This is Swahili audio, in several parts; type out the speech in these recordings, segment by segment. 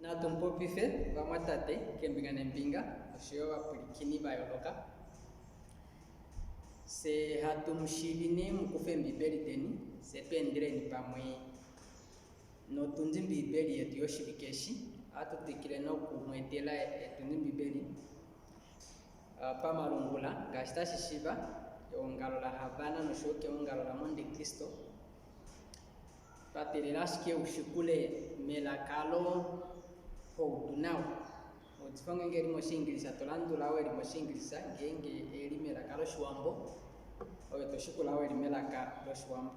na tumpopife vamatate kembingana mpinga oshiyo vapulikini vayoloka se hatumshivini mukufe mbibeli teni setuendeleni pamwe notunzi mbibeli yetu yoshivikeshi atutikile nokumwetela etunzi mbibeli pamalungula ngashitashishivha eongalola havana noshoke eongalola monde Kristo patelela shike ushikule melakalo houtunao otifonge ngeli moshingilisa tolandula weli moshingilisa ngenge eli melakalo shiwambo oyo toshikula weli melaka loshiwambo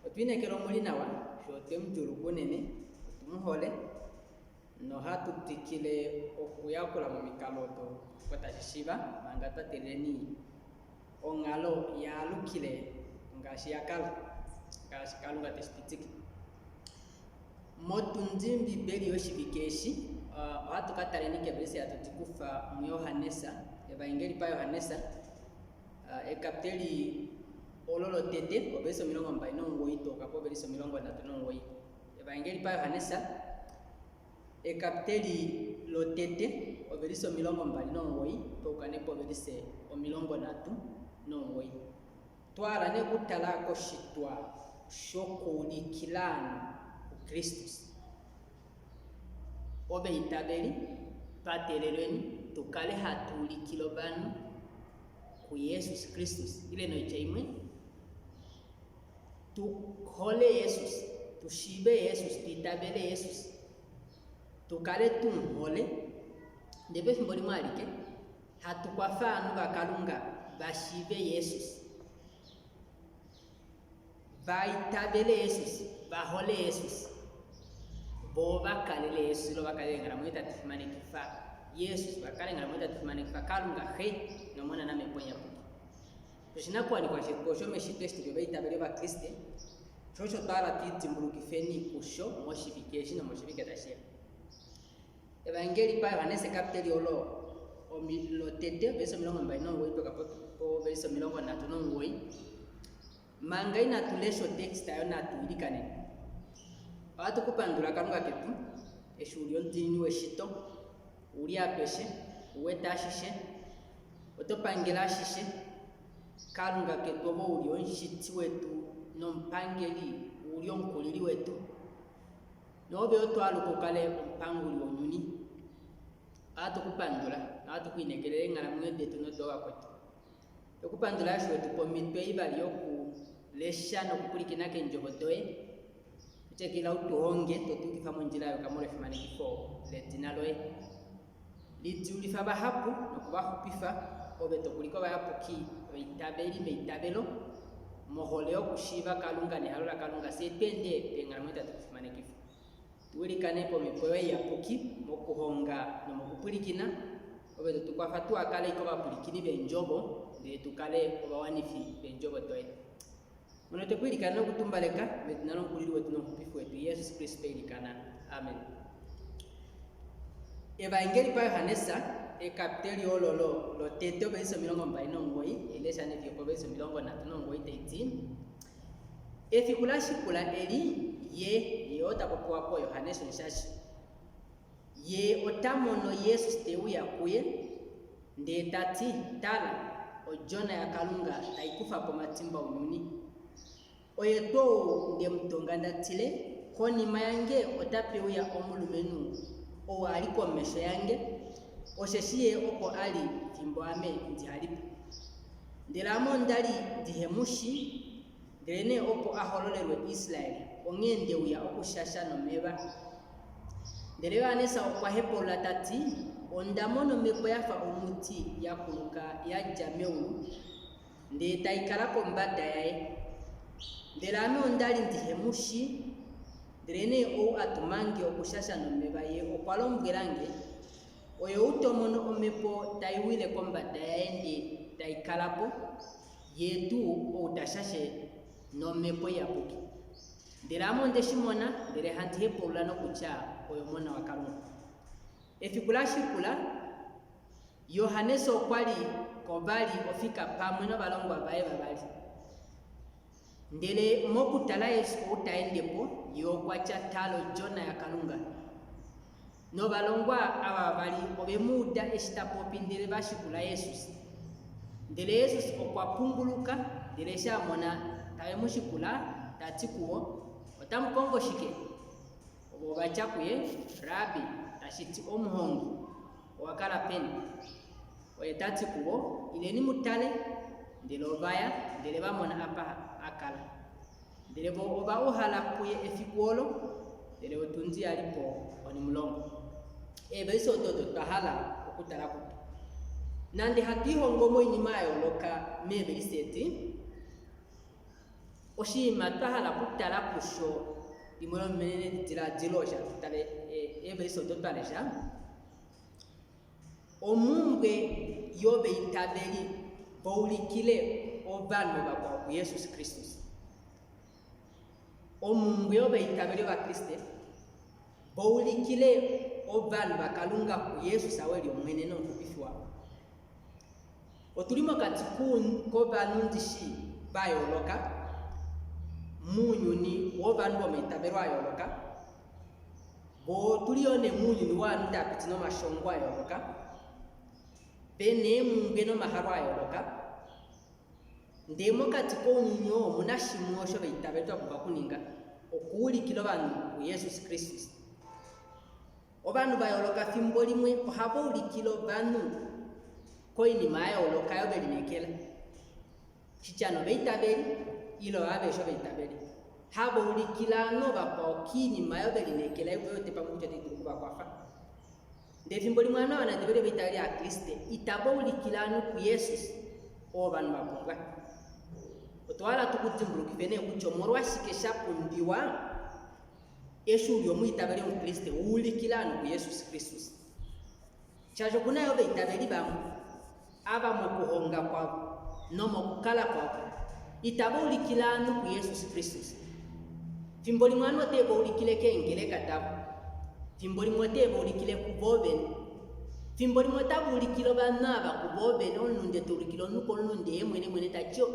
otwinekelo muli nawa shote mjulu kunene tumuhole no hatutikile okuyakula momikalo to kotashishiva manga tateleni ongalo yalukile ngashi yakala ngashi kalunga teshipitiki motunzi mbibeli yoshivikeshi hatukataleni kebelesi atutikufa mu Yohanesa evangeli pa Yohanesa ekapiteli ololotete obeliso 29 tokapo obeliso 39 evangeli pa Yohanesa ekapiteli lotete obeliso 29 tokanepo obelise 39 twala ne kutalako shitwa shokulikilana Kristus obe itabeli patelelweni tukale hatulikilo banu ku Yesus Kristus ile no chaimwe tukhole Yesus tushibe Yesus titabele Yesus tukale tumhole ndebe simboli mwalike hatukwafanu bakalunga bashibe Yesus baitabele Yesus bahole Yesus bo bakalele Yesus lo bakalengera mwita tifumane kifa Yesus bakalengera mwita tifumane kifa kalunga he nomona na meponya kuki tushina kwa ni kwa shikosho meshitesti byo baitabele ba Kriste chocho tala titimbulu kifeni kusho moshivikeshi na moshiviketashe evangeli pa Yohanesa kapiteli olo omilotete beso 29 tokapo beso 39 manga ina tulesho text ayo na tuilikane watu kupandula kalunga ketu eshulio ntini weshito uli apeshe uwetashishe otopangela shishe kalunga ketu obo uli onshiti wetu nompangeli uli onkulili wetu nobe otwalukukale ompanguli onyuni atu kupandula atu kuinekelele ngala mwede tunodoga kwetu okupandula shwetu pomitwe ibali yoku lesha nokupulikina kenjobodoe chekila utuhonge totukifa monjila yo kamole fimane kifo letina loe litulifa bahapu nokubahupifa obe tokuliko bahapu ki beitabeli beitabelo moholeo kushiva kalunga ne halola kalunga setende pengala mwita tukifimane kifo tulikane po mipwewe ya puki mokuhonga no mokupulikina obe tukwafa tu akale ko bapulikini benjobo de tukale obawanifi benjobo toe Mwana tukuilikana no kutumbaleka metinano kulili wetu no kupifu wetu Yesus Kristo ilikana amen. Evangeli pa Yohanesa ekapiteli ololo lotete obeliso 29 elesha ne vyo obeliso 39 18 efikula shikula eli ye ota popoa po Yohanesa nshashi ye otamono Yesus teuya kuye ndetati tala ojona ya kalunga taikufa po matimba unyuni oyeto ndiye mtonganda tile koni mayange otapeuya omulumenu owa aliko mesho yange osheshiye oko ali timbo ame ndihalipo ndelamo ndali dihemushi ndelene opo ahololelwe Israeli ongende uya okushasha no meba ndelewa anesa okwa hepola tati ondamono mepo yafa omuti yakuluka ya jameu ndeta ikalako mbada yae ndelame ondali ndihemushi ndelene o atumange okushasha no meba ye okwalombwelange oyo utomono omepo taiwile kombada yaende taikalapo yetu outashashe no mepo yapuki ndelamo ndeshimona ndele hanti hepola no kucha oyo mona wa kalunga efikula shikula Yohanesa okwali kobali ofika pamwe no balongwa bae babali ndele mokutala Yesu utaendepo yokwacha talo jona ya kalunga no balongwa aba bali obemuda eshitapopindire bashikula Yesus ndele Yesus okwapunguluka ndele shamona tawe mushikula tatikuo otamukongo shike obo bachakuye rabi tashiti omuhongi wakala peni oyetatikuo ile ni mutale ndele obaya ndele bamona apa akala ndele bo oba ohala kuye efikuolo ndele otunzi alipo oni mulongo baiso toto tahala okutala kuto nande hatihongomo inimayo loka mebeliseti oshima tahala kutala kusho limolo menene ditila dilosha tutale baiso toto alesha omumbwe yobe itabeli baulikile obanu bakwa ku Yesus Kristus omumbwe yobe itabeli ba Kriste baulikile obanu bakalunga ku Yesus aweli omwene no kupifiwa otulimo katikun ko banu ndishi bayoloka munyuni wobanu bometaberwa yoloka bo tulione munyuni wanu tapitino mashongwa yoloka bene mungwe no maharwa yoloka ndemo katiko nyinyo munashimosho beitaberwa kubakuninga okuulikilo banu ku Yesus Kristus obanu bayoloka fimbo limwe ohabo ulikilo banu koini mayoloka yobelinekela chichano beitabeli ilo abesho beitabeli habo ulikilano bakokini mayobelinekela yote pamoja titukuba kwafa nde fimbo limwe ana wanadebele beitabeli ya Kriste itabo ulikilano ku Yesus obanu babunga otwala tukutimbuluki bene kuchomorwa shikesha pundiwa eshulyo muitabeli mu Kriste ulikilano ku Yesus Kristus chajo kuna yobe itabeli bamu aba mukuhonga kwabo no mukala kwabo itabo ulikilano ku Yesus Kristus fimbo limwano tebo ulikile kengele katabu fimbo limotebo ulikile kubobe fimbo limotabo ulikilo banaba kubobe no nunde tulikilo nuko nunde mwene tacho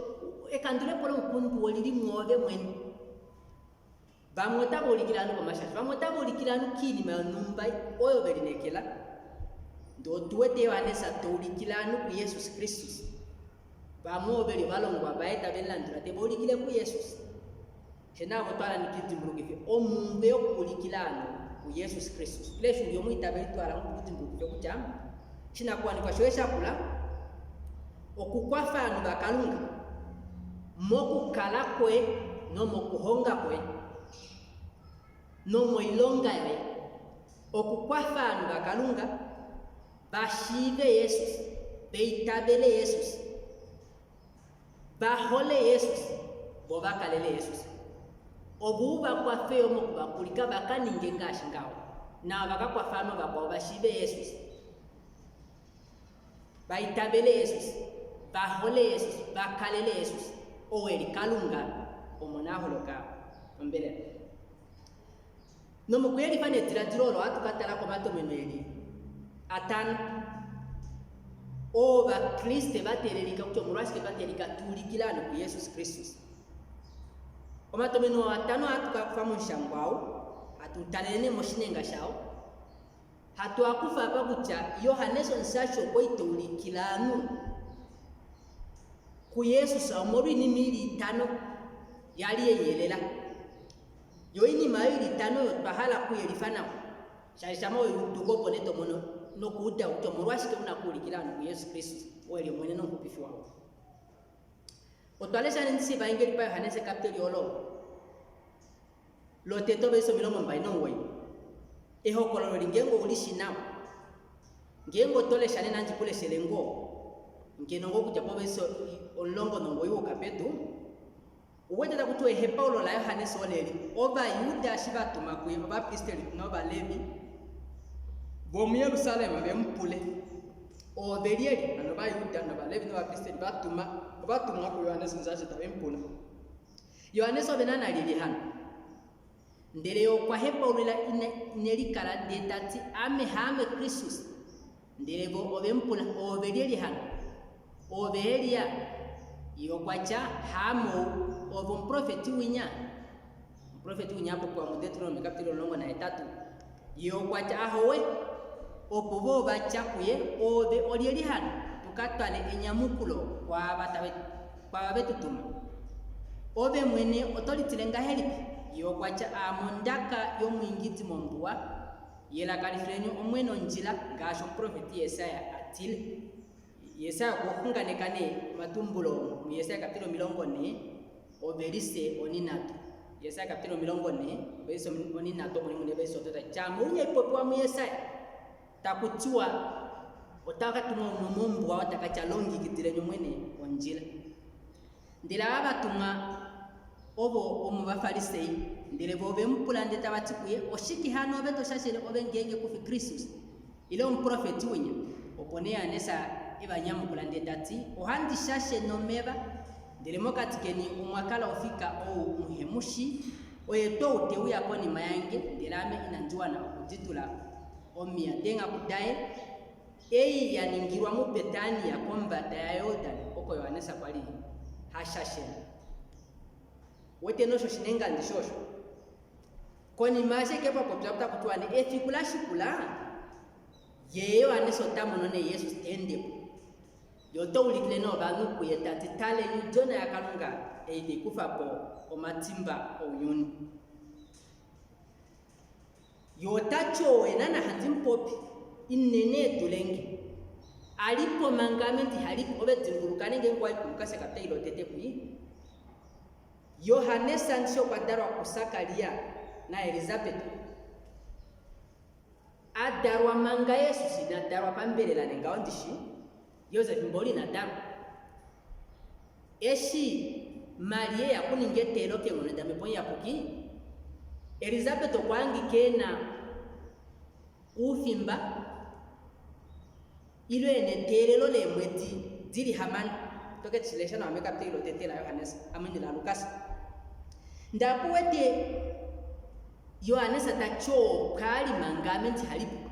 ekandule polo ukundu wolili mwobe mwene bamotabo ulikilano kwamashashi bamotabo ulikilano kini manumbai oyo belinekela ndo tuwete wanesa tulikilano ku Yesus Kristus bamobeli balongwa baeta belandura te bolikile ku Yesus kena botala nikitimbuluke omumbe okulikilano ku Yesus Kristus lesho yo muitabeli twala nkutimbuluke kuchama kina kwani kwashwesha kula okukwafano bakalunga mokukala kwe no mokuhonga kwe no moilonga yae okukwafano bakalunga bashive Yesus beitabele Yesus bahole Yesus bobakalele Yesus obuba kwa feo mokubakulika bakaninge ngashingawo na bakakwafano bakwa bashive Yesus baitabele Yesus bahole Yesus bakalele Yesus oweli kalunga omonaholoka ombele no mukuyeli fane tiradilolo atukatala ko matomeneli atan oba Kriste baterelika kuchomurwasike baterelika tulikilano ku Yesus Kristus omatomeno atano atukakufamu nshangwao atutalene moshinenga shao hatu akufa babucha Yohaneso nsasho koito ulikilano ku Yesus amori ni mili tano yali yeyelela yoini maili tano bahala kuyelifana shashamo yutukopo neto mono no kuuta utomurwasike unakulikilano ku Yesu Kristus weli omwene no kupifiwa otwalesha ndisi baingeli pa Yohanese kapiteli olo loteto beso milomo mbaino ngoi eho kololo lingengo ulishinawo ngengo tolesha nena njikule selengo ngenongo kujapo beso olongo nongo yuo kapetu uwetata kutwe he Paulo la Yohanese oleli oba Yuda shibatuma kuye oba Kristeli no ba Levi bomu Yerusalema bempule obelieli ano ba Yuda no ba Levi no ba Kristeli batumwa ku Yohanese nzaje tabempula Yohanese obenana lili hano ndeleo kwa he Paulo la inelikala detati hame Kristus ndelebo obempula obelieli hano obelia iyo kwacha hamo obo profeti winya hapo kwa Deuteronomy kapitolo longo na 3 yokwacha ahowe opobo bachakuye obe olieli hano tukatwale enyamukulo kwa betutuma obe mwene otolitilenga helipi yokwacha amondaka yomwingizi mombuwa yela kalifrenyo omweno njila gasho profeti Yesaya atile Yesaya kukunganekane matumbulo mu Yesaya kapitolo 40 oberise oninatu Yesaya kapitolo 40 oberise oninatu muri beso tota chamu unye ipopo mu Yesaya takutiwa otaka tuma umumbwa watakacha longi kitilenyo mwene onjila ndila abatumwa obo omubafarisei ndile bobe mpulande tabatikuye oshiki hano beto shashele obe ngenge kufi Kristus ile umprofeti wenye oponea nesa ibanyamu kulande dati ohandi shashe nomeba ndile mokatikeni umwakala ofika ou muhemushi oyeto utewu yako ni mayange ndilame inanjua na kujitula omia denga kudaye ei yaningirwa mu Betani ya komba dayodan oko Yohanesa kwali hashashe wote nosho shinenga ndishosho koni mashe kepa kopyapta kutwane efikula shikula yeyo aneso tamono ne Yesu ende yoto ulikile no banu kuyeta titale ni jona yakalunga eide kufa po omatimba onyuni yotacho enana hanzimpopi inene tulenge alipo mangamenti halipo obezingurukane ngengwa ikukase kaptailo tete kuyi Yohanesa nsho kwa darwa kusakalia na Elizabeth adarwa manga Yesu sina darwa pambele la nenga ondishi Joseph mboli na darwa eshi Maria yakuningetelo ke moneda meponya kuki Elizabeth okwangi kena ufimba ilo enetelelo le mweti dili haman toke chilesha na ameka ptilo tetela Yohanesa amini la Lucas ndapuwete Yohanesa tacho kali mangamenti halipo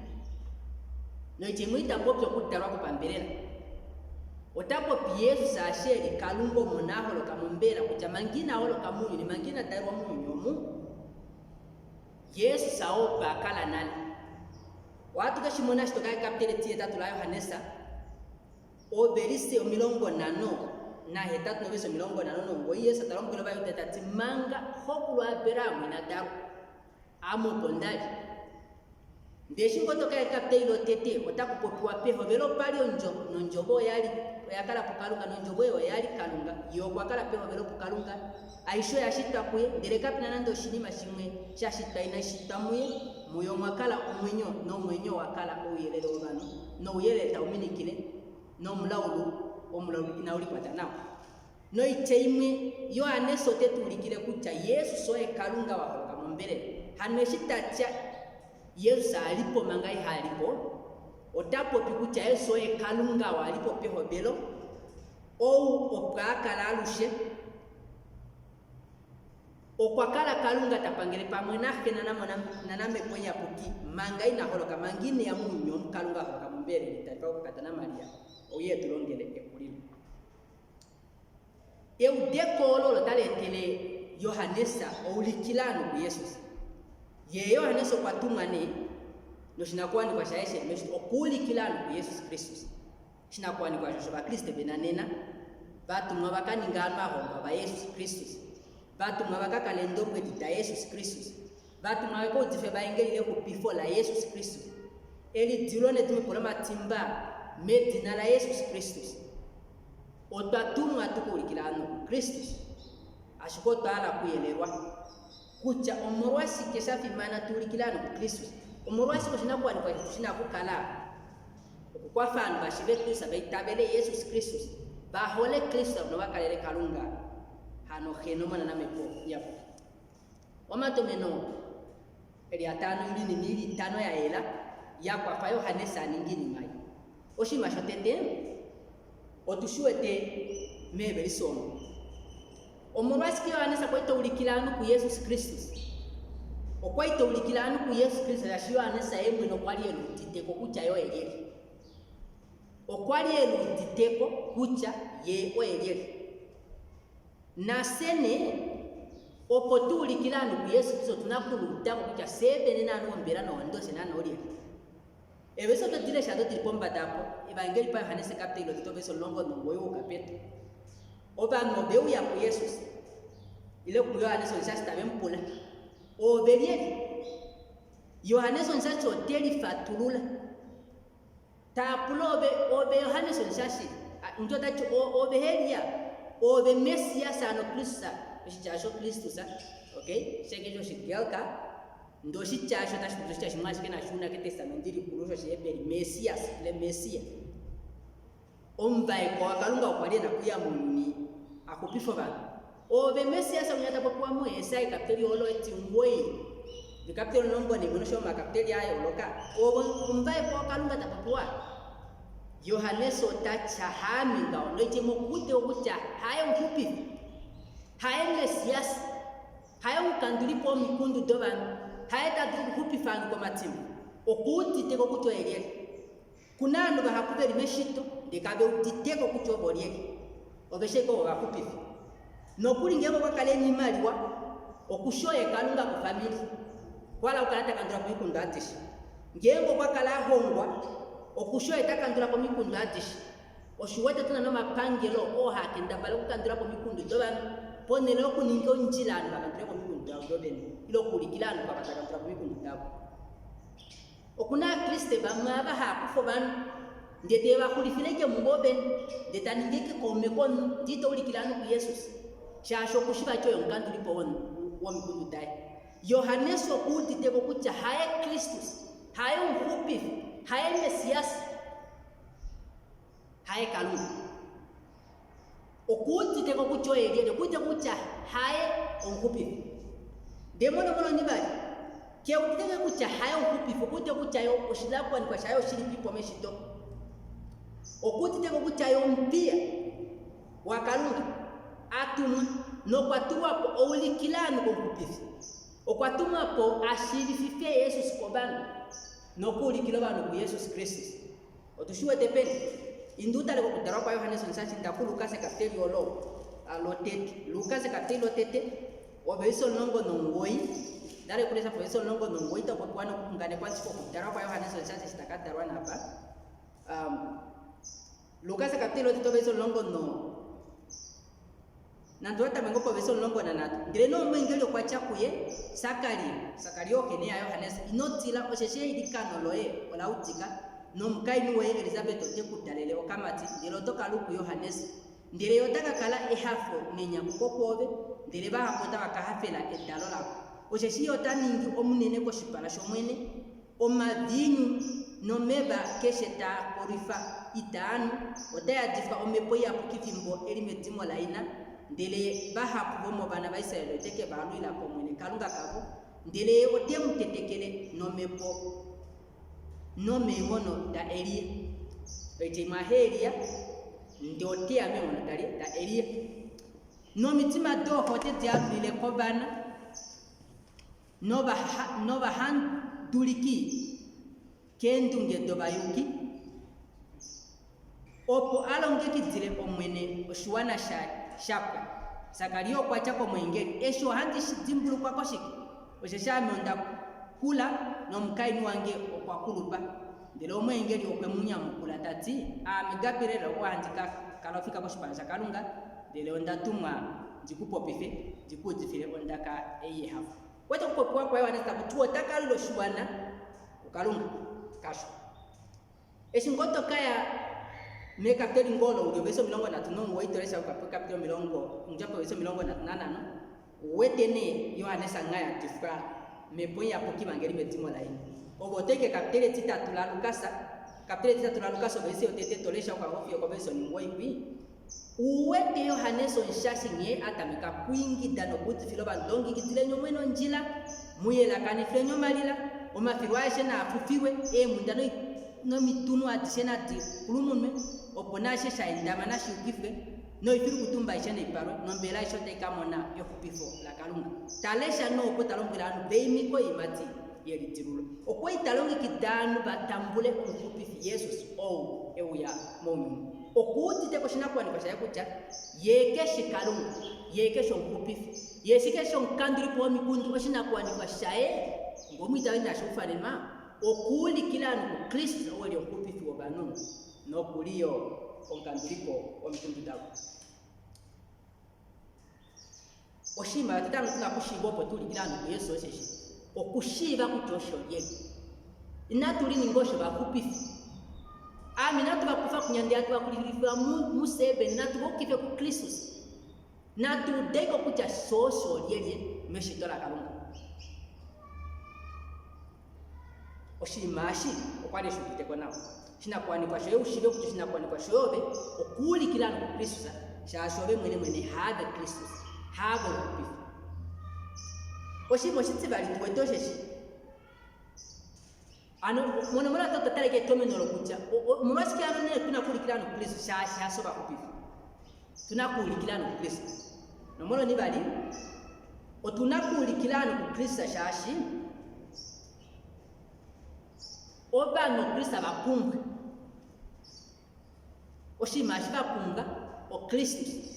no ichimwita popyo kutarwa kupambelela otapo Yesu sasheli kalungo monaho lokamumbera kucha mangina holo kamunyu ni mangina darwa munyomu Yesu sao bakala nani watu kashimona shitoka kapitele tieta tula Yohanesa oberise omilongo nano na hetatu nobeso milongo nano ngo Yesu talongo bayo tetati manga hokulwa beramu na daru amo pondali ndeshingo toka kapitele tete otakupopiwa peho velo pali nonjobo yali yakala pukalunga nonjobo yali kalunga yokwakala peho velo pukalunga aisho yashitwa kwe ndele kapina nando shinima shimwe shashitwa ina shitamwe muyo mwakala omwenyo wakala uyelele obano no uyelele tauminikile no mlaulu inauli kwatanao no icheimwe Yohanesa tetulikile kucha Yesu soe kalunga waholoka mombele hanweshitacha Yesu alipo mangai halipo otapo pikucha Yesu soe kalunga walipo peho belo ou opakala alushe okwakala kalunga tapangele pamwe nake naname ponya puki mangai na holoka mangine ya munyo kalunga holoka mombele nitalipa kukatana Maria oye tulongele ekulilo eudekolo lotaletele Yohanesa oulikilano ku Yesu ye Yohanesa kwatumane no shinakwani kwa shaeshe meshi okulikilano ku Yesu Kristus shinakwani kwa Joshua Kristo benanena batumwa bakaningana ho ba Yesu Kristus batumwa bakakalendo kwetita Yesu Kristus batumwa ko dife baingelile ku before la Yesu Kristus eli dilone tumepola matimba medina la Yesu Kristus otatumwa tukulikilano Kristus ashikota ala kuyelewa kucha omorwasi kesafi mana tulikilano Kristus omorwasi ko shinakuwa ni kwa shinakukala kwa fanu bashibe Kristo baitabele Yesu Kristus bahole Kristo no bakalele kalunga hano heno mana namepo yapo wamatomeno eli atano ili ni mili tano ya ela ya kwa fa Yohanesa ningini mai oshima shotete otushuete mebe lisomo omorwasi Yohanesa kwaito ulikilano ku Yesu Kristus okwaito ulikilano ku Yesu Kristus ya Yohanesa emwe no kwali elutiteko kucha yo eleli okwali elutiteko kucha ye o eleli nasene opotuli kilanu ku Yesu Kristo tunakulutako kucha sebe nano mbera no ndose nano oli ebeso to dire shado tilipomba dapo evangeli pa Yohane kapitelo to beso longo no boyo kapeto oba no beu ya ku Yesu ile ku Yohane so nshasta bempula o berieli Yohane so nshasta hoteli fatulula tapulobe obe Yohane so nshasta ndo tacho obe helia obe Mesia sano Kristo shichasho Kristo sa okay shekejo shikelka ndo shichasho tashikuto shimashike na shuna ke testamentiri kurusho shebe Mesias le Mesia ombai kwa kalunga kwali na kuya mununi akupifo ba obe Mesias unyata kwa mo Yesaya kapiteli olo eti ngoi de kapiteli nombo ni munosho ma kapiteli ayo loka ombai kwa kalunga tapapua Yohanes otacha haminga onoje mokute okucha hayo mfupi hayo Mesias hayo kandulipo mikundu dobanu haeta hupi fanu kwa matimu okuti teko kuto elieli kunando bahakubeli meshito ndekabe utiteko kuto bolieli obesheko bakupi nokuli ngeko bakale ni maliwa okushoye kalunga ku family wala ukalata kandura ku mikundu atishi ngeko bakala hongwa okushoye takandura ku mikundu atishi oshuwete tuna no mapangelo hakenda bale kukandura ku mikundu dobanu ponelo kuningo njilani bakandura ku mikundu dobeni ilo kulikilano kwa batakandura ku mikundu dabo okuna Kristo bamaba hakufo banu ndete bakulifileke mugoben ndeta ningeke komekon dito ulikilano ku Yesus shasho kushiba cyo nkandu lipo wa mikundu dai Yohanes okuti teko kucha haye Kristus haye mfupi haye Mesias haye kalunga okuti teko kucho eliye kuja kucha haye mfupi demono mono nibali ke utiteke kucha hayo mfupi kuja kucha yo oshilakwa ni kwa shayo shili pipo meshito okuti teko kucha yo mpia wakalunga atuma no kwatuwa po oulikilano ko mfupi okwatuma po ashilifife Yesu sikobana no kulikilo bano ku Yesu Kristo otushuwe tepeni induta leko kutara kwa Yohane sonsachi ndaku Lukas kapiteli olo alotete Lukas kapiteli lotete obeso nongo nongoi dare kulesa poeso nongo nongoi to kwano kungane kwa siko kutara kwa Yohane sonsachi sitakatarwa napa Lukas kapiteli lotete obeso nongo no nanduata mengo poeso nongo na nato ndreno mwengelo kwa chakuye sakali okene ya Yohane inotila osheshe idikano loe ola utika no mkaini wa Elizabeth ote kutalele okamati ndelo toka luku Yohanes ndele yotaka kala ehafo nenya kukokobe ndele bahakota bakahafela edalo lako osheshi yotaningi omunene ko shipala shomwene omadinyu no meba kesheta korifa itanu otayadifa omepo ya pukifimbo elimetimo laina ndele bahapu bomo bana ba Israeli teke balwila ko mwene kalunga kabo ndele otemutetekele no mepo no memono da Elia ete mahelia ndote ameona dali da Elia no mitima do hote diabile kobana no bahan duliki kendunge do bayuki opo alonge kidile omwene oshuana shapa sakalio kwa chako mwengeli esho handi shitimbulu kwa koshiki oshesha meonda kula no mkaini wange okwa kulupa ndelo mwengeli okwe munyamukula tati amigapirera kwandika kalofika ko shipanja kalunga ndelo ndatumwa jikupopife jikutifire ondaka eye hafu wacha kupopwa kwa Yohane tabutuo takallo shwana ukalunga kasho eshingoto kaya me kapiteli ngolo uri beso milongo na tunongo waitoresha kwa kapiteli milongo njapo beso milongo na tunanano wetene Yohane sangaya tifra meponya poki bangeri metimo laini oboteke kapiteli titatu la Lukasa bese otete tolesha kwa hofi kwa beso ni ngoi uwete Yohane so nshasi nye atamika kwingi dano buti filoba ndongi kitile nyomweno njila muyela kanifle nyomalila omafirwaje na afufiwe mundano no mitunu atishena ati kulumunme oponashe shaindama na shukifwe no ifiru kutumba ishene iparo no mbela ishote kamona yokupifo la kalunga talesha no opotalongela anu beimiko imati yelitirulo okwe italongi kidanu batambule okupifi Yesus ewuya momu okuti teko shinakwani kwa shakucha yeke shikalunga yeke shonkupifi yesike shonkandiri po mikundu shinakwani kwa shae ngomita ina shofanema okuli kilanu ku Kristo wali okupifi wa banu no kuliyo onkandiripo wa mikundu dawo oshima tatano tunakushiba po tuli kilanu ku Yesu osheshi okushiba kuchosho yeke inatuli ningosho bakupifi amina tubakufa kunyandi atu bakulifira musebe natubokife ku Kristo natudeko kucha soso lyelye meshitola kalunga oshimashi okwale shukite kwa nawo shinakwani kwa shoyo ushibe kucha shinakwani kwa shoyobe okuli kilano ku Kristo shashobe mwene habe Kristo habe kupifa oshimo shitsibali tuwetosheshi ano mwana tatareke tomenolo kucha mumasikia ano ne tunakulikirana ku Kristo shasha soba kupifa tunakulikirana ku Kristo nomolo ni bali otunakulikirana ku Kristo shashi oba no Kristo bakunga oshimashi bakunga o Kristo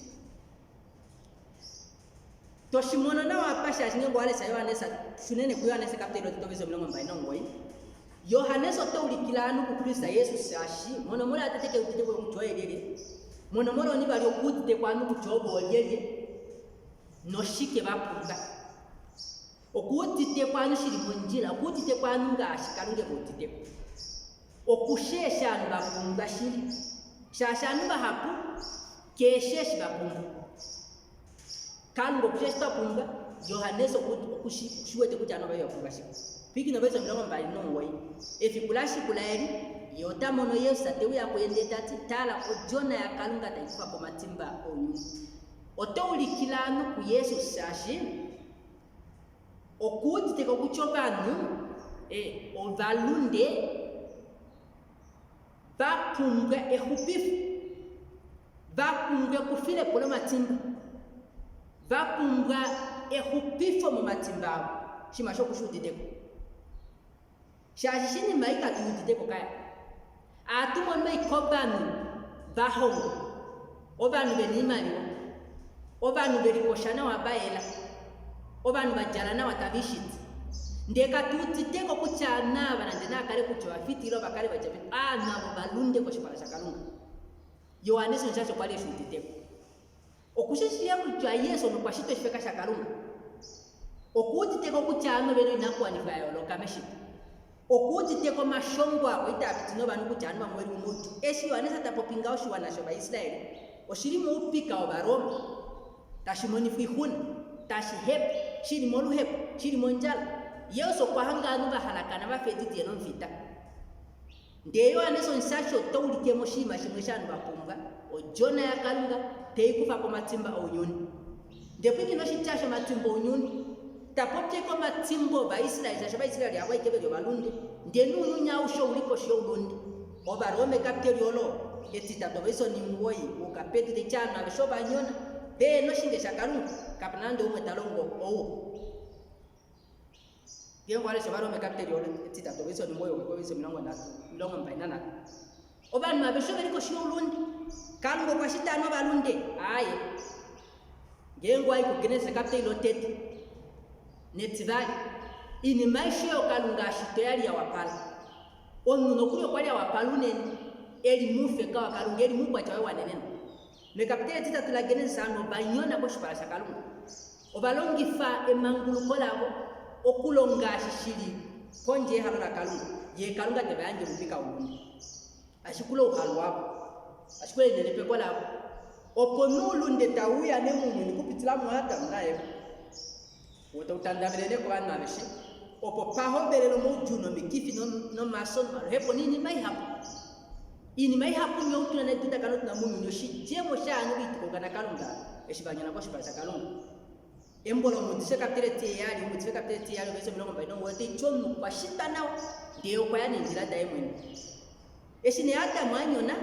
toshimono na wapasha shinge ngwale sa Yohane sa shunene ku Yohane sa kapitelo tobezo mlongo mbaino ngoi Yohane sote ulikilanu ku Kristo Yesu shashi mono mola atateke utite ko kutoyelele mono mono ni bali okutite kwanu kutobo yelele no shike bakunga okutite kwanu shiri munjira okutite kwanu ngashikalunge kutite okushesha bakunga shiri shashanu bahapu kesheshi bakunga kango kushesta kunga Yohane so kushiwete kujano bayo kunga shiko piki no bezo mlongo mbali nongoi efikulashi kulaeli yota mono Yesu atewe yakuyende tati tala ojona ya kalunga taikufa kwa matimba onyu otoli kilano ku Yesu shashi okuti teko kuchobanu ovalunde bakunga ehupifu bakunga kufile polo matimba bakunga ehupifo mu matimba shimasho kushudideko shashi shini maika tudideko kaya atumo meikobanu bahongo obanu benimali obanu berikoshana wabaela obanu bajalana watabishiti ndeka tudideko kuchana banandena kale kucho afitiro bakale bajabi nabo balunde ko shipala shakalunga Yohane sonchacho kwale shudideko okushishia kujwa Yesu no kwashito shifeka shakalunga okuti teko kuchano beno inakwani bayo lokameshi okuti teko mashongo ako itapitino banu kuchano bamweli umutu eshi Yohane tapopinga oshuwa nasho ba Israeli oshiri mu upika obaroma tashimoni fihuna tashihep shiri molu hep shiri monjala Yesu kwa hanganu bahalakana bafetiti eno mfita ndeyo aneso nsasho tawulike moshima shimweshanu bapunga ojona ya kalunga teikufa kwa matimba onyuni ndepiki no shitasho matimba onyuni tapopye kwa matimbo ba Israeli yawa ikebelyo balunde ndenu nya usho uliko sho ulundi obarome kapteriolo etita tobeso ni ngoi ukapeti de chana beshoba nyona be no shinge shakalunga kapnande umwe talongo yengo ale shabarome kapteriolo etita tobeso ni ngoi ukobeso milongo mbainana obanu mabeshobe liko sho ulundi kalungo kwa shitano balunde aye ngengo ayi kugenesa kapitelo tete netivali ini maisho yo kalunga shito yali ya wapala onuno kuyo kwali ya wapalune eli mufe kawa kalunga eli mukwa chawe wanenena me kapitelo tita tulagenesa ano banyona ko shipala shakalunga obalongi fa emangulu kolabo okulonga shishiri konje halora kalunga ye kalunga tebanje mupika umuntu ashikulo uhalwako ashikwe nelepe kola oponulu ndetauya nemunyu nikupitila muhata mnaye utandabelele kwa nabeshi opo paho belelo mujuno mikifi no mason hepo nini mai hapo ini mai hapo nyo tuna na tuta kanot na munyu shi jemo sha no bitiko kana kalunga eshibanyana kwa shibasa kalunga embolo mutise kapitele tiyali mutise kapitele tiyali beso milongo baino wote chomu kwa shita nao ndio kwa yani ndira daimwe eshine hata mwanyona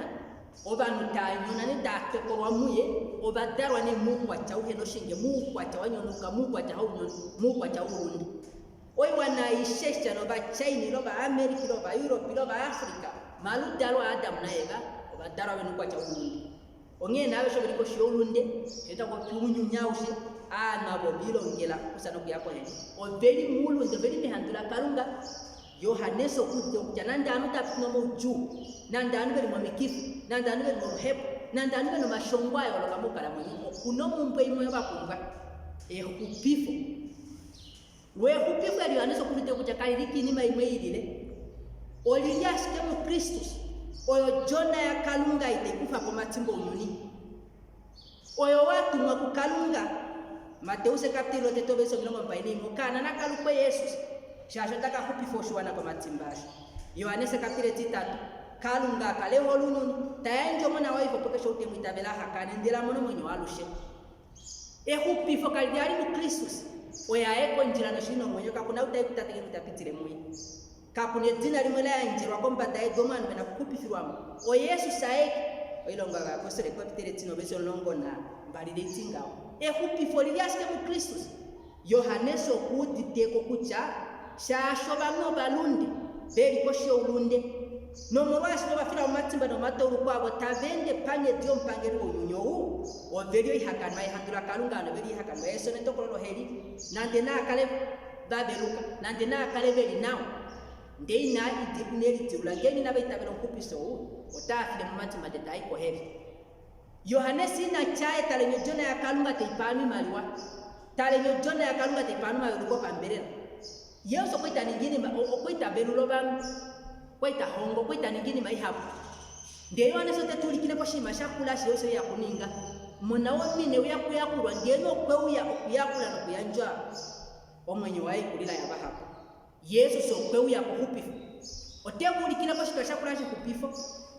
obanu tanyona ne dakte korwa muye obadarwa ne mukwa chauhe no shinge mukwa chawanyonuka mukwa chauno mukwa chaurundi oi wana ishesha no ba China no ba America no ba Europe no ba Africa maludalo adam naega abadara benu kwa cha ulunde onge nawe sho biko sho ulunde eta ko tumunyu nyaushe nabo bilongela kusana kuyako he o veri mulunde veri mihandula kalunga Yohaneso kujja nandanu tapino muju nandanu beri mwamikifu nandanu beri muhepo nandanu beri mashongwayo lokamukala mwenye kuno mumpe imwe bakumva ehupifo we hupifo ali Yohaneso kulite kujja kaliriki ni maimwe ilile oliyashike mu Kristus oyo jona ya kalunga itekufa kwa matimbo unyuni oyo watu mwa kukalunga Mateus kapitilo tetobeso milongo mbaini mukana nakalukwe Yesus shasho taka hupifo shwana kwa matimbasho Yohanese kapitile 3 kalunga kaleho lununi tayenjo mwana waivo pokesho utemwitabela hakane ndila mono mwenye walushe hupifo kalidari mu Kristus oya eko njira no shino mwenye kakuna utai kutateke kutapitile mwi kapune dina limwe la njira komba dai domanu bena kupifirwamu o Yesu saeki oilonga ga apostole kapitile 3 beso longo na mbalile tingao hupifo liliasike mu Kristus Yohaneso kutiteko kucha shasho bamwe balunde beri kosho ulunde no morwashi no bafira umatimba no matoru kwabo tavende panye dio mpangeri unyunyo o verio ihakanwa ihandura kalunga no verio ihakanwa Yesu netokolo heri nande na kale babeluka nande na kale beri nawo ndeina idibuneri tula ngeni na baitabelo kupiso otafile mumatimba de taiko hevi Yohanesi na chae talenyo jona ya kalunga teipanu maliwa talenyo jona ya kalunga teipanu maliwa pamberera Yesu kwita ningini okwita belulo bangu kwita hongo kwita ningini maihabu ndeyo anesote tulikile kwa shima shakula shiyoso ya kuninga muna wamine uyakuyakulwa ndeno kweuya okuyakula no kuyanjwa omwenye wae kulila ya bahabu Yesu so kweuya kuhupifu otebulikile kwa shakula shikupifo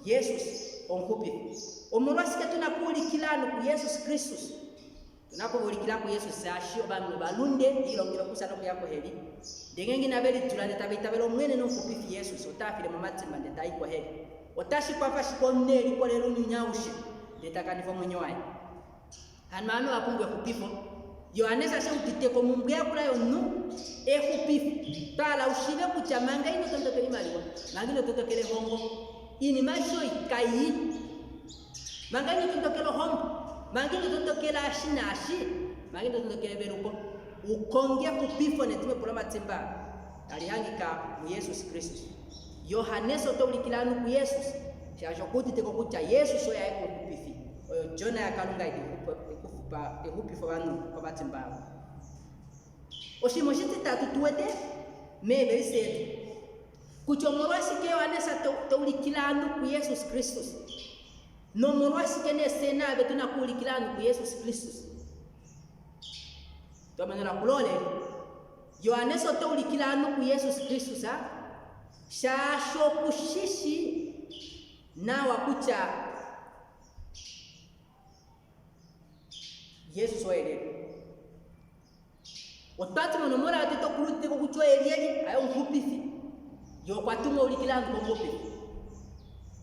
Yesus onhupifu omurwasike tunakulikilano ku Yesus Kristus tunakubulikila ku Yesus sashio bamwe balunde ilongero kusana kuyako heli dengengi nabeli tulande tabitabelo mwene no kupifi Yesus otafile mamatima ndai kwa heli otashi kwa fashi kwa mneli kwa lero nyaushi ndetakanifo mwenyoai hanmano apungwe kupifo Yohanesa se utiteko mumbea kula yonu kupifu tala ushibe kuchamanga ino tontokeli maliwa mangino tontokele hongo ini masho ikai mangino tontokelo hongo mangino tontokela ashinashi mangino tontokele beruko ukonge kupifo netime pula matimba alihangika mu Yesus Kristus Yohaneso taulikilanu ku Yesus shajo kutiteko kucha Yesus oya eko kupifi oyo jona ya kalunga ekupifo banu kwa matimba oshimoshiti tatu tuwete mebeli setu kuchomorwasi ke Yohanesa taulikilanu ku Yesus Kristus no morwasi kene sena betuna kulikilanu ku Yesus Kristus tomanela kulole Yohaneso taulikilanu ku Yesus Kristus shasho kushishi na wakucha Yesus waele otatu no mora atito kulute ko kuchwa elieli ayo nkupifi yo kwatuma ulikilanu ko ngopi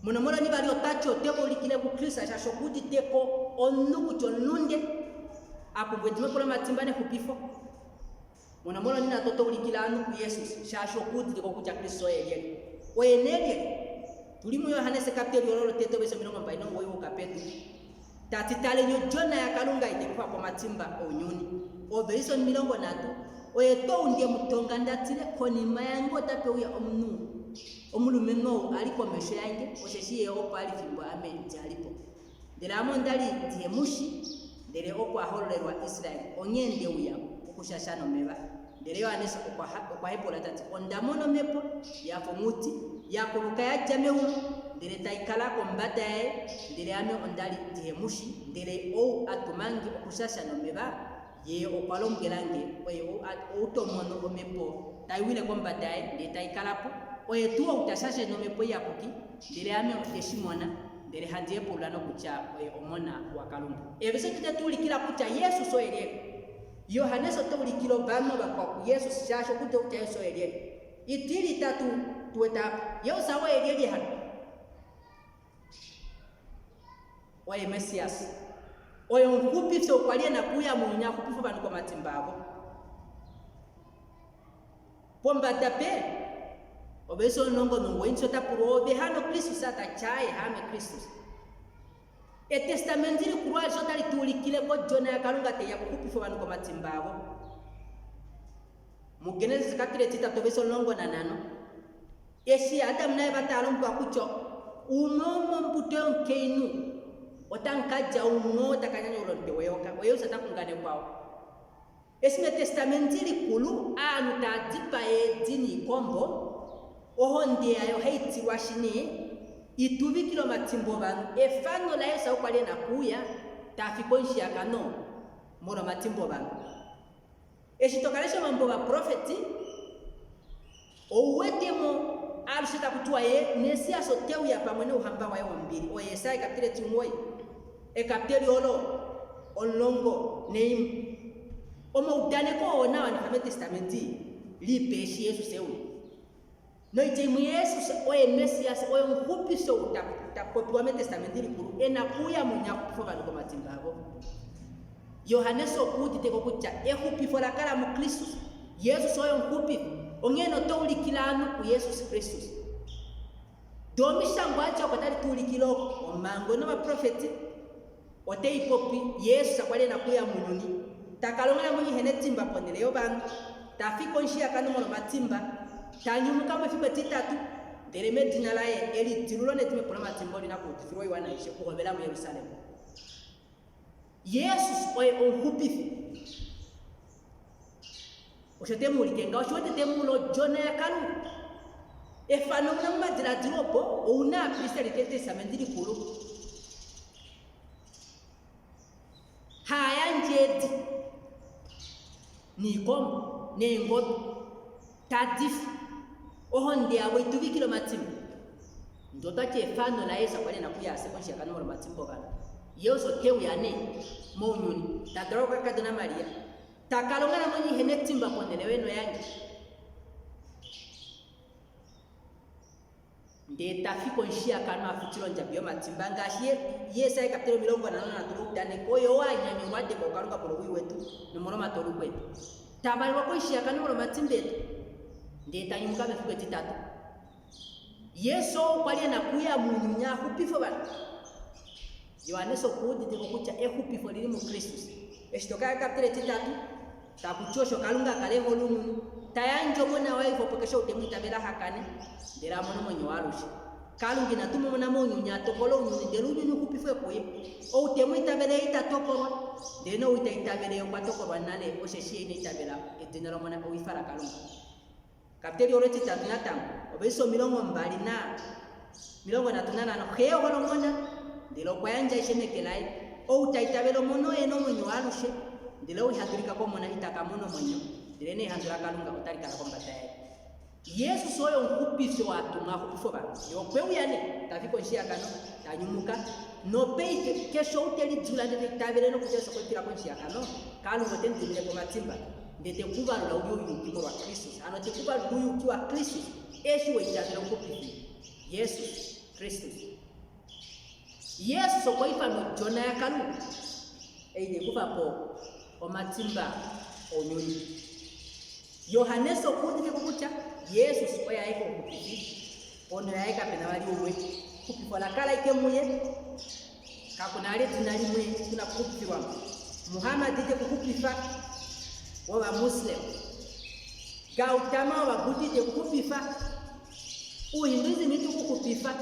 muno mora ni bali otacho teko ulikile ku Kristo shasho kuti teko onuku chonunde akubwetime kula matimbane kupifo muno mora nina toto ulikilanu ku Yesus shasho kuti teko kucha Kristo elieli oenele tulimu Yohanese kapiteli ololo teto beso milongo mbaino ngoyo kapetu tatitale nyo jona ya kalunga itekufa kwa matimba onyuni obeiso milongo natu oyeto undie mutonga ndatile koni mayango tapeuya omnu omulume no aliko mesho yange osheshi opo alifimbo ame jalipo ndelamo ndali diemushi ndele opo ahorerwa Israel onyende uya okushashano meba ndele Yohanesa okwa hebola tati ondamono mepo yafo muti yakuluka ya jamewu ndele taikala ko mbatae ndele ame ondali diemushi ndele o atumangi okushashano meba ye okwalongelange oyo utomono omepo taiwile ko mbatae ndele taikalapo oye tuwa utashashe no mepo yakuki ndele ame oteshimona ndele handie pulano kucha omona wakalumbu ebese kitatulikira kucha Yesu so eliele Yohaneso taulikilo bano bakwa ku Yesu shasho kuto kucha Yesu eliele itili tatu tueta Yesu awe eliele hano oye Mesias oyo nkupifo kwalie na kuya munya kupifo banu kwa matimbabo pomba tape obeso nongo nongo inso tapuro de hano Kristo sata chae hame Kristo etestamenti likulwa lyotali tuulikileko jona yakalunga teya kuhupifwa vanhu komatsimbavo mu Genesis kapitule 3 verso 15 esi Adamu naye vatalombwa kutyo umomo mbuto yonkeinu otankaja umo takanyanya ulonte weyoka weyusa takungane kwao esime testamenti likulu anu tadipa edini kombo ohondeyayo heitiwa shine ituvikilo matsimbo vanhu efano la Yesu ukwale nakuya tafikonshi yakano moro matsimbo vanhu eshitokalesho mambo va profeti owetemo alushita kutwa ye nesi asoteuya pamwe ne uhamba waye wambiri o Yesaya kapitule 1 ekapiteli olongo neimu omo udane ko ona wana kame testamenti lipeshi Yesu sewe no itemu Yesu oye Mesias oye mkupiso utapopiwa me testamenti likulu enakuya munya kufo vanhu komatsimbavo Yohanes okuti teko kutya ehupifo lakala mu Kristo Yesu oyo mkupi ongeno toulikilanu ku Yesu Kristo domishango acho kwatali tuulikilo omango no maprofeti oteipopi Yesu sakwale nakuya mununi takalongana munyi hene timba poneleyo bantu tafikonshi yakano molo matimba tanyumuka mufimbe titatu dereme dina laye eli tirulo netime pona matimbo lina kutifiro iwana ishe kuhobela mu Yerusalemu Yesu oye onhupifi oshote mulikenga oshote temulo jona yakalu efano muna madira dropo ouna Kristo litete samendiri kulu haya njedi ni kombo ne ngobi tadif ohonde awe tuvikilo matimu ndoto che efano la Yesu kwale nakuya sekonshi yakano molo matimbo kana Yesu tewu yane monyuni tadroka kadona Maria takalongana mwenye hene timba kondeleweno yangi nde tafiko nshia kanu afutilo njabio matimba ngashie Yesaya kapitelo 15 dane koyo wanyanya wade ko kalunga polo wetu no moro matolu kwetu tabali wako nshia kanu moro matimbetu nde tanyumuka befuke titatu Yesu kwali nakuya munya hupifo bana Yohanes okudi teko kucha ehupifo lili mu Kristo eshitoka kapitelo 3 takuchosho kalunga kaleho lumu tayanjo mona waifo pokesho utemita bela hakane ndera mono mwenye warushi kalungi natumo mona monyo nyatokolo unyuni nderubi nukupifwe kuye o utemita bela itatokorwa ndeno itaitavele yokwatokorwa nale osheshie ine itabela etinero mona uifara kalunga kapiteli oreti tatunatamu obeso milongo mbali na milongo natunana no kheo holo mona ndilo kwanja ishenekelai o utaitabelo mono eno mwenye warushi ndilo ihadurika kwa mona itakamono mwenye ndilene ihandura kalunga utarikala kwa mbataye Yesu soyo nkupifo watu mwakupifo ba yokwewu yane tafiko nshia kano tanyumuka no peite kesho uteli jula ndete tabele no kujeso kwa tira kwa nshia kano kalunga tentimile kwa matimba ndete kubalu la uyu yukiwa wa Kristo anote kubalu uyu yukiwa Kristo eshi wa itabele nkupifo Yesu Kristo Yesu so kwa ifano jona ya kalunga eide kufa po omatimba onyoni Yohanes okuti kukucha Yesu oya eko kupifi ono ya eka pena wali uwe kupifola kala ike muye kakunale dinali mwe kuna kupifi wangu Muhammad ite kukupifa wawa Muslim Gautama wa Buddha ite kukupifa uhinduzi nitu kukupifa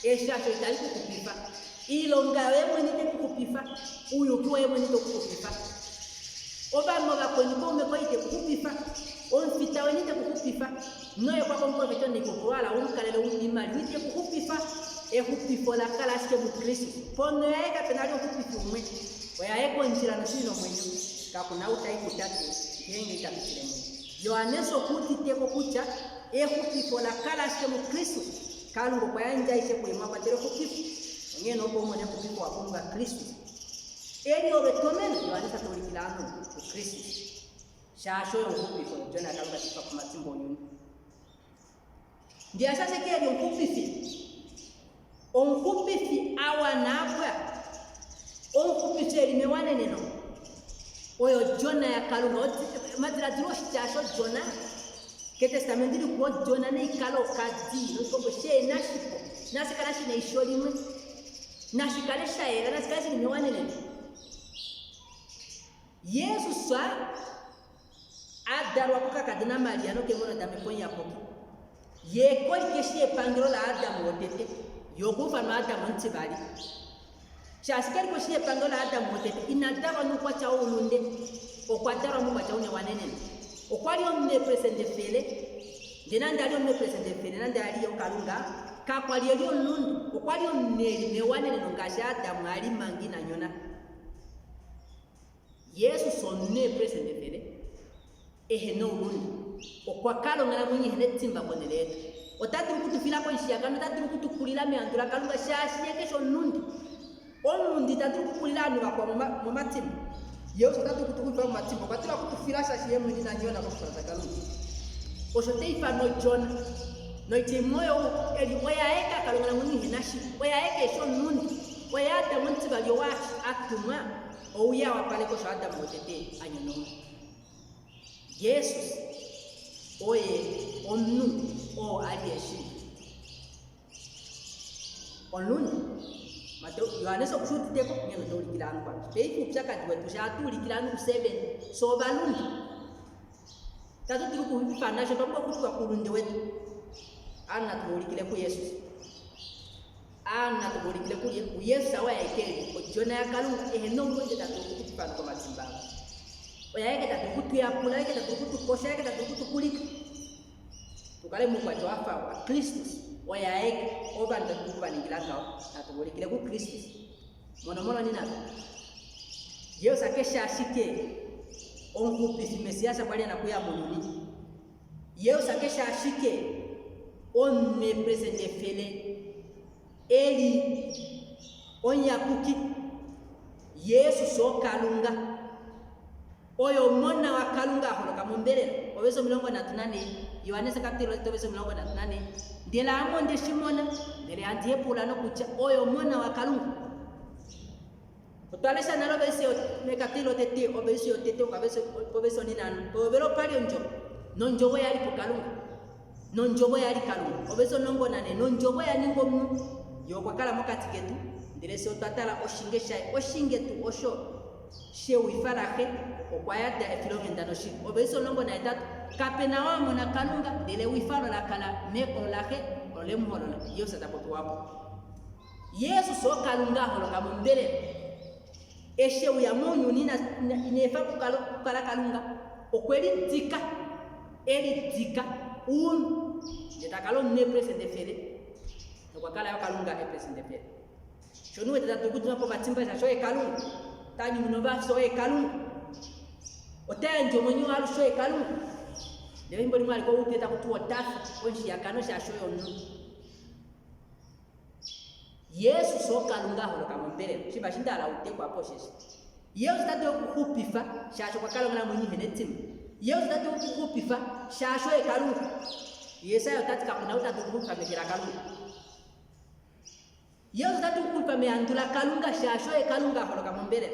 eshasho itali kukupifa ilonga wewe nite kukupifa uyukiwa wewe nite kukupifa oba moga kwenye kwa ite kukupifa onfita wenite kukupifa noye kwa komprofeto ni kukwala umkalele unimali wite kukupifa ehupifo la kala aske mu Kristo pono ya eka penali okupifi umwe oya eko njira nasino mwenye kakuna utaikutate yenge itabitile mwenye Yohanes okuti teko kucha ehupifo la kala aske mu Kristo kalungo kwa yanja ishe kuima kwa tere kupifu ngeno opo mwene kupifo wakunga Kristo eli obetomene Yohanes atolikilano ku Kristo shasho yokupifo jona kalunga tifa kwa matimbo nyuni ndiya sase keli onkupifi awa napwa onkupifi elimewane neno oyo jona ya kalunga madira diroshi chasho jona ke testamenti likuwa jona ne ikalo kazi nkombo she nashipo nasikarashi ne isholimwe na shikale shaira na shikale ni wanene Yesu sa adarwa kwa kadina Mariano ke mona dame ponya poki ye ko keshi pangiro la Adam wotete yogo fa na Adam ntibali shasikari ko shi pangiro la Adam wotete inadawa no kwa cha ulunde o kwa dara mu kwa cha une wanene o kwa lio mne presente fele denanda lio mne presente fele nanda lio kalunga ka kwa lio lundu o kwa lio mne wanene no ngasha Adam ali mangi na nyona Yesu sonne presente fele no lundu o kwa kalo ngala mwinyi hene timba boneleto o tatu kutufila ko ishia kanu tatu kutukulila meandura kalunga shashi yake sho lundi o lundi tatu kukulila anu kwa mu matimba Yesu tatu kutukula mu matimba kwa tula kutufila shashi yemu ni nanyona kwa fara kalunga o shote ifa no John no itimoyo eli oya eka kalunga mwinyi henashi oya eka sho lundi oya ata muntiba yo wa atuma o uya wa pale ko sho ata motete anyono Jesus oye onu o alieshi onluni Mateo Yohanes okuti teko ngeno to likilanu kwa pei kupsaka diwe tushatu likilanu 7 so baluni tatu tiku kufana sho bambo kutuka kulunde wetu ana tulikile ku Yesu ana tulikile ku Yesu sawa yake ojona yakalunga eheno ngoje tatu kufana kwa matimba oya yake tatu kutu ya kula yake tatu kutu kosha yake tatu kutu kulika tukale mukwa joafa wa Kristus oya yake obanda kubaningila kao tatubulikile ku Kristus mono nina Yesu akesha ashike onkupi mesiasa kwali anakuya mununi Yesu akesha ashike onne presente fele eli onya kuki Yesu so kalunga oyo mona wa kalunga holoka mumbere obeso milongo na tunane Yohane kapitolo obeso milongo na tunane ndela amonde shimona ndele antie pula no kucha oyo mona wa kalunga Otalesa nalo besio me kapitolo tete obeso tete obeso ni nanu obero pali nonjo we yali pokalunga nonjo we yali kalunga obeso nongo nane nonjo we yani ngomu yokwa kala mokati ketu ndele se otatala oshinge tu osho she wifarahe okwayada efilonge shi obeso longo na etatu Kapenaum na kalunga dele wifaro la kala me olahe ole muholo Yesu atapotu wapo Yesu so kalunga holo kamumbele eshe uya munyu nina inefa kukala kalunga okweli tika eli tika jetakalo ne presente fele kwa kala ya kalunga e presente fele shonu etatu kutuna kwa matimba za shoye kalunga tanyi munova soe kalunga otenjo mwenyu alu soe kalunga leo mbali mwali kwa uteta kutuwa tafu onshi yakano sha shoyo onu Yesu so kalunga holo kamumbere shiba shindala utekwa hapo sheshi Yesu tatu kukupifa shasho kwa kalunga mwenyu henetimu Yesu tatu kukupifa shasho e kalunga Yesaya tatika kuna utatukupa mekira kalunga Yesu tatu kukupifa meandula kalunga shasho e kalunga holo kamumbere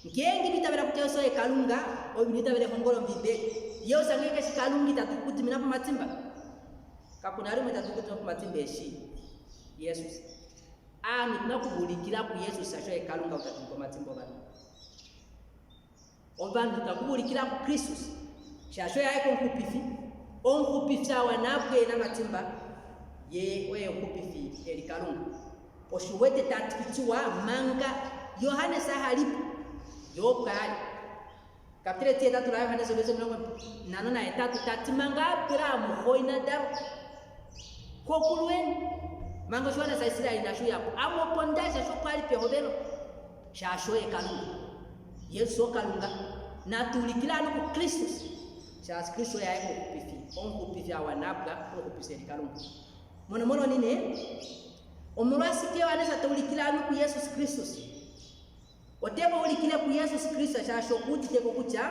ngengi bitabera kuteso e kalunga obinita bere hongolo mbibe Yesu angeke shikalungi tatu kutimina pa matimba kakunari mutatu kutimina pa matimba eshi Yesu tunakubulikira ku Yesu shasho e kalunga utatu pa matimba bana obandu takubulikira ku Kristus shasho ya eko nkupifi onkupifa wanabwe na matimba ye oye nkupifi eli kalunga oshuwete tatkichwa manga Yohane sahalipo yokali kapitele tieta tula Yohane sobezo mlongo nano na etatu tatimanga pira muhoina daru kokulwen mango shwana sa Israeli na shu yako amo pondasha sho pali pe hobelo shasho e kalunga Yesu kalunga na tulikila no Kristus shas Kristo ya eko kupifi onko pifi awanabla onko piseri kalunga mono nine omurasi ke wanesa tulikila no Yesu Kristus otebo ulikile ku Yesu Kristo shasho kuti teko kucha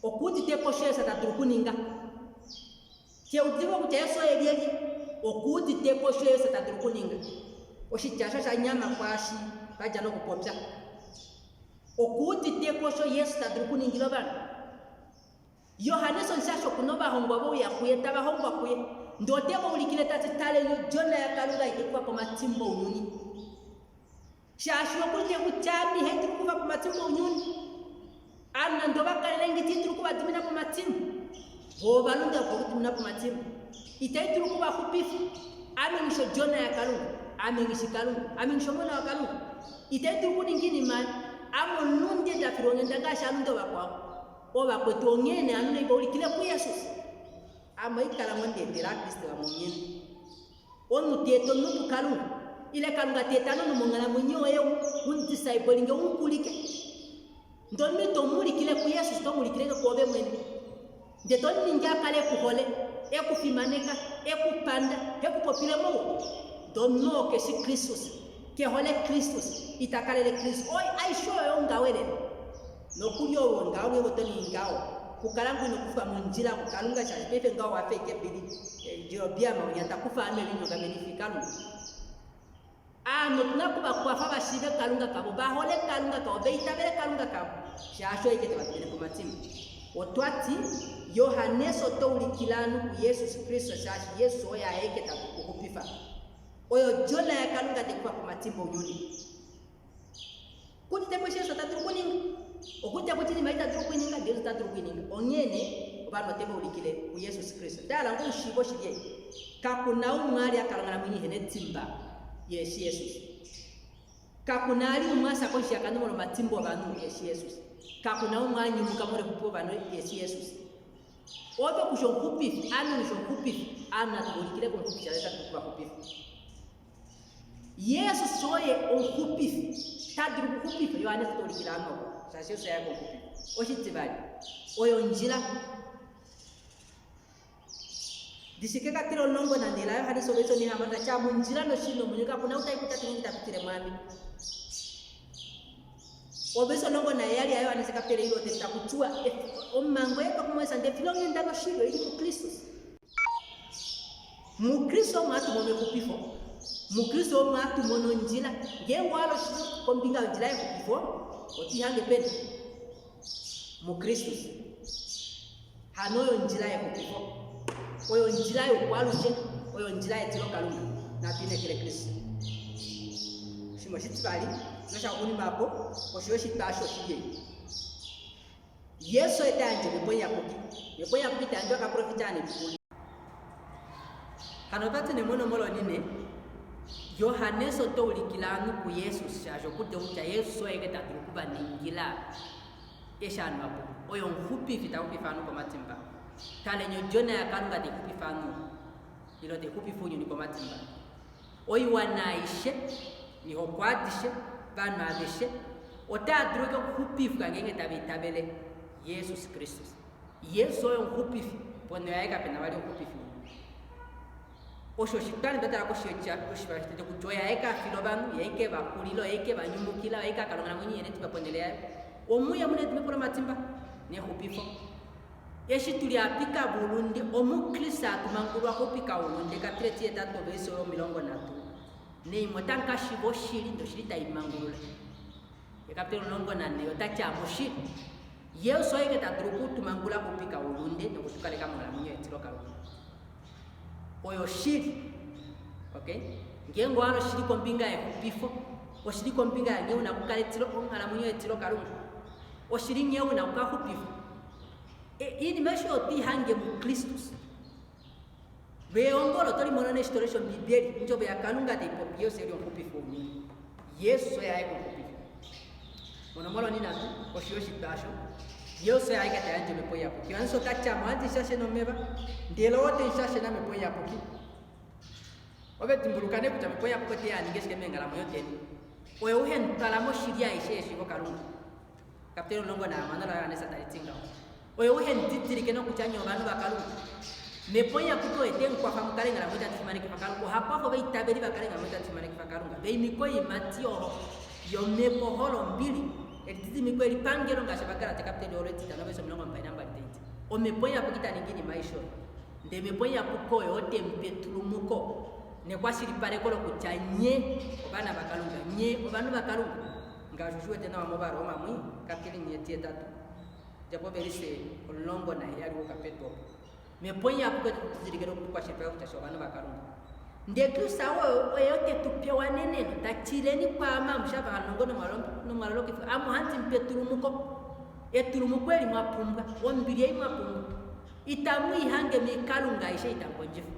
okuti teko shesa tatukuninga ke utibo kucha Yesu elieli okuti teko shesa tatukuninga oshichasha sha nyama kwashi kaja no kupopya. Okuti teko sho Yesu tadrukuningilo bana. Yohane son sasho kunoba hongwa bo yakuye taba hongwa kuye ndote bo ulikile tati tale yo jona ya kalunga ikuwa kwa matimbo unyuni shashwa kulte kuchabi heti kuwa kwa matimbo unyuni ana ndoba kalengi titru kuwa dimina kwa matimbo bo balunda kwa kutimina kwa matimbo itaitru kuwa kupifu ame nisho jona ya kalunga ame nishi kalunga ame nisho mwana wa kalunga itaitru kuningini man amo nunde da fironge ndagasha ndo bakwa oba kwetongene anune ibolikile ku Yesus ama ikala monde de la Kristo wa monyeni onu teto nutu kalunga ile kalunga tetano numongala munyoyo unti saibolinge unkulike ndonni to mulikile ku Yesus to mulikile ko obe mwene de to ninja kale ku hole e ku fimaneka e ku panda e ku popile mo donno ke si Kristus ke hole Kristus itakale le Kristus oi ai shoyo ngawele no kuyo ngawe botoni ngao kukalangu no kufa munjira kukalunga cha pepe ngao afeke bili ndio bia maunyata kufa ame bino kamenifikalo no tunakuba kwa fa bashibe kalunga kabo bahole kalunga kabo beitabele kalunga kabo shasho ikete batene ku matimu otwati Yohane soto ulikilanu ku Yesu Kristo shashi Yesu oya eketa kukupifa oyo jona ya kalunga tekwa ku matimu unyuni kuti teposhe sotatu kuninga okuja kuti maita turukuininga ndio taturukuininga onyene obano tebo ulikile ku Yesu Kristo dala ngo shibo shibye kakuna umwali akalangana mwini hene timba Yesu kakunali umwasa ko shaka no matimbo abantu Yesu kakuna umwali mukamore kupo bano Yesu obe kusho kupi anu nisho kupi ana tulikile ko kupi chaleta kupa kupi Yesu soye okupi tadru kupi Yohane tulikilano sasio saya kupi oshitibali oyo njira disikeka tiro longo na ndela hadi sobeso ni hamanda cha munjira no shino munyika kuna utaikuta tingi tapitire mwami obeso longo na yali ayo aniseka pele hilo tetakuchua omango yeto kumwesa ndefilongi ndano shilo ili ku Kristo mu Kristo matu mome kupifo mu Kristo matu mono njira ngengo alo shino kombinga njira ya kupifo oti hange pende mu Kristo hanoyo njira ya kupifo oyo njira yo kwalushe oyo njira ya tiro kalunga na pine kile Kristo shimo shitibali nasha kuni mapo osho shitasho shiye Yesu etanje bepoya kuki tanjo ka profitani bikuli hano bati ne mono molo nine Yohane soto ulikilanu ku Yesu shajo kute ucha Yesu egeta tukuba ningila eshanu mapo oyo mfupi vitakupifano kwa matimba kale nyo jona ya kalunga de kupifano ilo de kupifunyo ni kwa matimba oyi wanaishe ni hokwadishe bana adishe otadruga kupifu kangenge tabele Yesus Kristus Yesu oyo kupifu pono yaeka pena wali kupifu osho shitani betara ko shecha kushibashite kujoya eka filobanu yeke bakulilo yeke banyumukila yeka kalonga mwini yene tukapondelea omuya mune tumepora matimba ne kupifo yeshi tuli apika Burundi omukrista atumangulwa kupika Burundi katreti etato beso milongo natu ne imotanka shibo shiri ndo shirita imangulula yakapte longo nane yotacha moshi Yesu yeke tatruku tumangula kupika Burundi ndo kutukale kama la munyo etiro kalonga oyo shiri okay ngengo alo shiri kombinga ya kupifo o shiri kombinga ya ngeu na kukale tiro ngala munyo etiro kalonga o shiri ngeu na ukakupifo ini mesho oti hange mu Kristus beongolo tori monone restoration bibeli njobe ya kalunga de popio serio kupifo ni Yesu ya eko kupifo monomolo ni natu oshoshi tasho Yesu ya eka tayanje mepoya poki anso tacha mwanzi shashe no meba ndelo wote shashe na mepoya poki obe timbulukane kuta mepoya poki ya ningeske mengala moyo teni oyo uhen talamo shiria ishe shibo kalunga kaptero longo na manala anesa talitinga oyo uhen titirike no kuchanyo banu bakalunga mepoya kuto eten kwa famukale ngala moja tsimane kifakalunga hapa ho beitabeli bakale ngala moja tsimane kifakalunga beimiko imatio yo mepo holo mbili elititi miko elipangelo ngashabakala tekapteli oleti tano beso milongo mpaina mbali tete o mepoya kukita ningini maisho nde mepoya kuko yote mpetulumuko ne kwashiri pale kolo kuchanye obana bakalunga nye obanu bakalunga ngajujwe tena wa mobaro mamwi kapteli nyetie tatu japo berise olongo na yali ukapeto me ponya apuka tuzirigero kwa shepa kutashabana bakarunga ndeku sawo oyote tupia wanene tatireni kwa mamshaba kanongo no malolo kifu amu hanti mpetulumuko etulumuko eli mapumba wambirie mapumba itamu ihange mikalunga ishe itakonjefu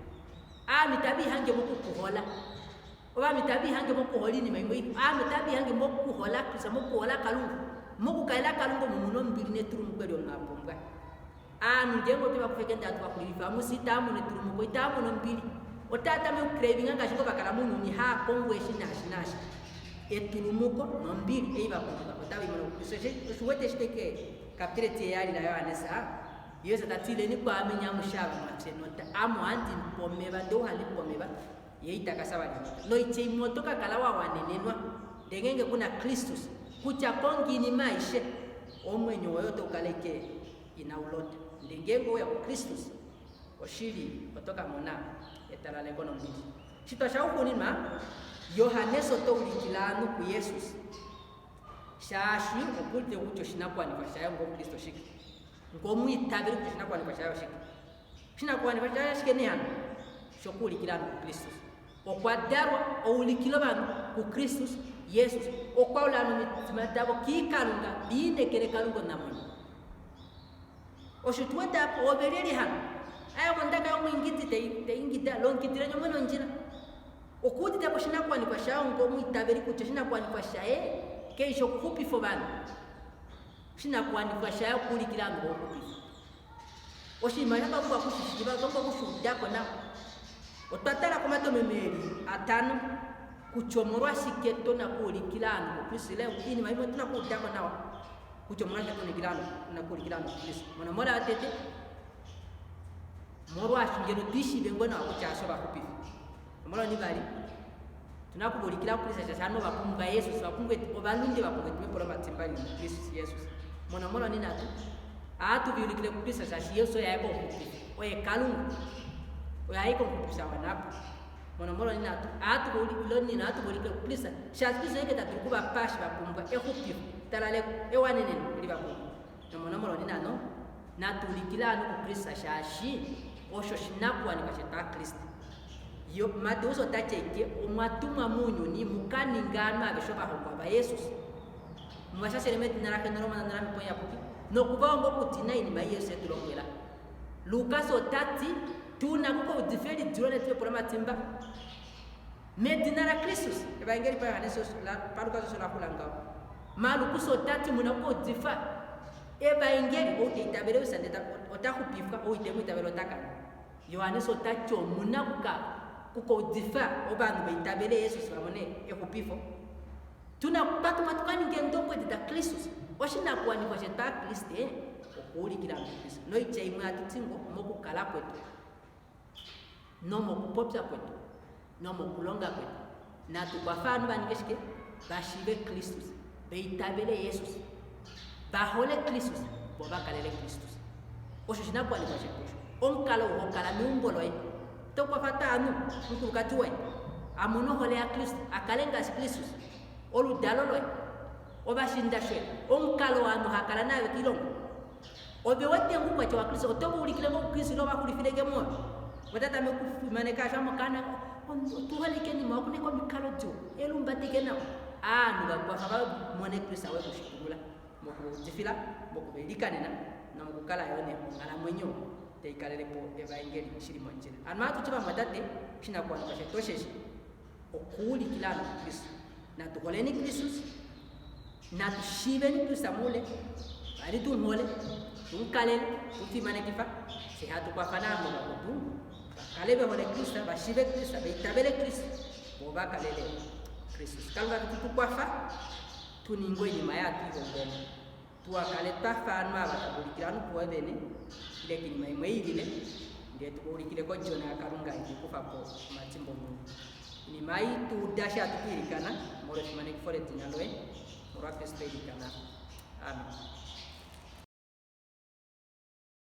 mitabi hange mokuhola oba mitabi hange mokuholini maimbo mitabi hange mokuhola kusa mokuhola kalungu mokukaila kalungu mumuno mbili netulumuko eli mapumba ndengo tiba kufekenda atwa kulifa musitamu netulumuko itamu no mbili otata me craving anga shiko bakala munu ni ha kongwe shinashi etulumuko no mbili eiba kuba otabi mono suwete shiteke kapitire tiyali na Yohanesa yesa tatile ni kwa amenya mushaba mateno amu andi mpomeba do hali pomeba yeita kasaba no iche motoka kalawa wanenenwa ndengenge kuna Kristus kucha kongi ni maisha omwenyo yote ukaleke inaulota ndengengo ya Kristus oshiri kutoka mona etalale kono mbili chito shauko ni ma Yohaneso to ulikilanu ku Jesus shashi okulte ucho shinakwa ni bashaya ngo Kristo shiki ngo muitabiri ku shinakwa ni bashaya shiki shinakwa ni bashaya shiki ni hano shokuli kilanu ku Kristo okwadarwa oulikilo banu ku Kristo Jesus okwaula no mitabo kikalunga binekere kalungo namwe oshitweta obereri hano ayo ndaka yo mwingiti te ingita lonkitira nyomo nonjira okuti tapo shinakwa ni bashaya ngo muitabiri ku shinakwa ni bashaya keisho kupi fobana shina kwani kwa shaya kuli kilango kupi oshimanya ba kwa kushishiba kwa kushuda kona otatala kwa mato memeri atano kuchomorwa shiketo na kuli kilango kupi leo ini maimo tuna kuda kona kuchomorwa shiketo ni kilango na kuli kilango kupi mwana mora atete morwa shingero tishi bengona kuchasho ba kupi mora ni bali tunakubulikira kuri sashano bakumga Yesu bakumwe obalunde bakumwe tupora matimbali Kristo Yesu mona ni natu biulikire kuri sashi Yesu yaibo oye kalungu oye aiko kupisa wanapo mona ni natu bulikiro ni natu bulikire kuri sashi yeke tatukuba pashi bakumba ekupio talale ewanene kuri bakumba mona ni nano natu bulikira no kuri sashi osho shinakwa ni kasheta Kristo yo Mateo tacheke omwatuma munyu ni mukani ngana abeshoba hokwa ba Jesus mwasha seremeti naraka noroma narami ponya puki no kubango kutina ini ba Yesu etulongela Lucas otati tuna kuko diferi durone twe por matimba medinara Kristus evangeli pa Yohanesos la paruka zo la kulanga Marcos otati munako difa evangeli o itabere usandeta otakupifka o itemu itabere otaka Yohanes otacho munakuka kuko difa obanu beitabele Yesu bamone ekupifo tuna patu matukani ngendongo de Kristus washina kwa ni kwa jeta Kristo okuli kila Kristo no ichaimwe atutingo mokukala kwetu no mokupopya kwetu no mokulonga kwetu na tukwafanu banigeshike bashibe Kristus beitabele Yesu bahole Kristus bobakalele Kristus oshina kwa ni kwa jeta onkalo okala numboloe tokwa fatanu mukukatuwe amuno hole ya Kristo akalenga Kristus oludaloloe obashinda shwe onkalo anu hakala nawe kilongo obe wote ngukwa cha Kristo otobo ulikile ngo Kristo no bakulifilege mo watata mekufumane kasha mukana tuhalike ni makune ko mikalo jo elumbatike na anu kwa sababu mone Kristo awe kushikula mokujifila mokubelikane na mukukala yone ngala mwenyo teikalele po evangeli shiri monjele amatu chiba madate kina kwa kwa tosheshi okuli kilano Kristo na tukoleni Kristo na tushibeni Kristo mule bali tumole tunkalele tutimane kifa si hatu kwa fanamo bakutu kalebe hole Kristo bashibe Kristo beitabele Kristo boba kalele Kristo kalga tutukwafa tuningo nyuma yatu ngombo tuakaleta fanwa batabulikirano kwa bene lekini maimweile ndiye tukulikile ko jona karunga ikufa ko machimbo mu ni mai tu dasha tukirikana moro shimane kifore tinaloe moro Kristo ikana amen.